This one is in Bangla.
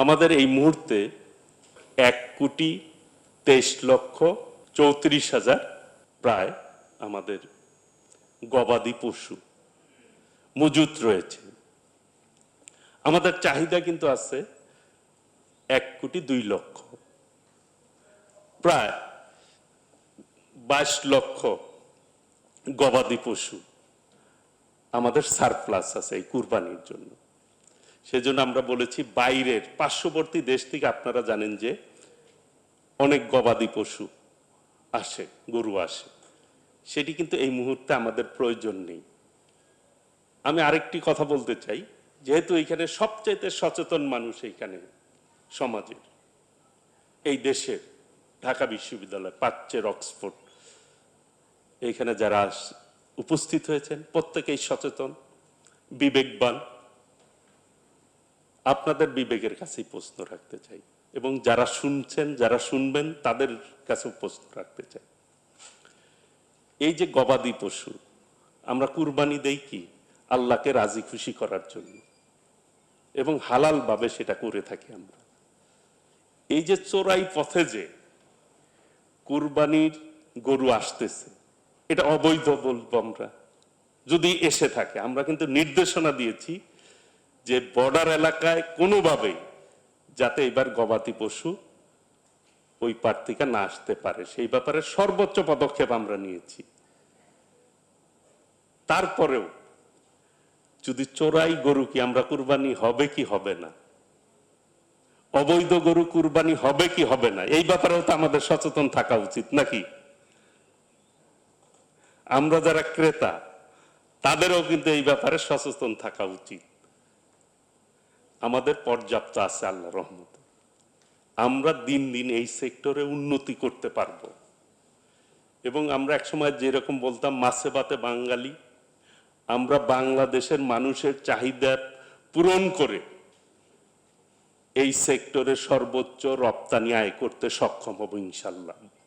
আমাদের এই মুহূর্তে 1,23,34,000 প্রায় আমাদের গবাদি পশু মজুত রয়েছে। আমাদের চাহিদা কিন্তু আছে 1,02,00,000, প্রায় 22 লক্ষ গবাদি পশু আমাদের সারপ্লাস আছে এই কুরবানির জন্য। সেজন্য আমরা বলেছি বাইরের পার্শ্ববর্তী দেশ থেকে আপনারা জানেন যে অনেক গবাদি পশু আসে, গরু আসে, সেটি কিন্তু এই মুহূর্তে আমাদের প্রয়োজন নেই। আমি আরেকটি কথা বলতে চাই, যেহেতু এইখানে সবচাইতে সচেতন মানুষ এইখানে সমাজের, এই দেশের, ঢাকা বিশ্ববিদ্যালয়, প্রাচ্যের অক্সফোর্ড, এইখানে যারা উপস্থিত হয়েছেন প্রত্যেকেই সচেতন, বিবেকবান। আপনাদের বিবেকের কাছেই প্রশ্ন রাখতে চাই এবং যারা শুনছেন, যারা শুনবেন তাদের কাছেও প্রশ্ন রাখতে চাই। এই যে গবাদি পশু আমরা কুরবানি দেই কি আল্লাহকে রাজি খুশি করার জন্য, এবং হালাল ভাবে সেটা করে থাকি আমরা। এই যে চোরাই পথে যে কুরবানির গরু আসতেছে, এটা অবৈধ বলবো আমরা যদি এসে থাকে। আমরা কিন্তু নির্দেশনা দিয়েছি যে বর্ডার এলাকায় কোনোভাবেই যাতে এবার গবাদি পশু ওই পার থেকে না আসতে পারে, সেই ব্যাপারে সর্বোচ্চ পদক্ষেপ আমরা নিয়েছি। তারপরেও যদি চোরাই গরু কি আমরা কুরবানি হবে কি হবে না, অবৈধ গরু কুরবানি হবে কি হবে না, এই ব্যাপারেও তো আমাদের সচেতন থাকা উচিত নাকি? আমরা যারা ক্রেতা তাদেরও কিন্তু এই ব্যাপারে সচেতন থাকা উচিত। আমাদের পর্যাপ্ত আছে আল্লাহর রহমতে, আমরা দিন দিন এই সেক্টরে উন্নতি করতে পারবো। এবং আমরা একসময় যেরকম বলতাম মাছে ভাতে বাঙালি, আমরা বাংলাদেশের মানুষের চাহিদা পূরণ করে এই সেক্টরে সর্বোচ্চ রপ্তানি আয় করতে সক্ষম হব ইনশাল্লাহ।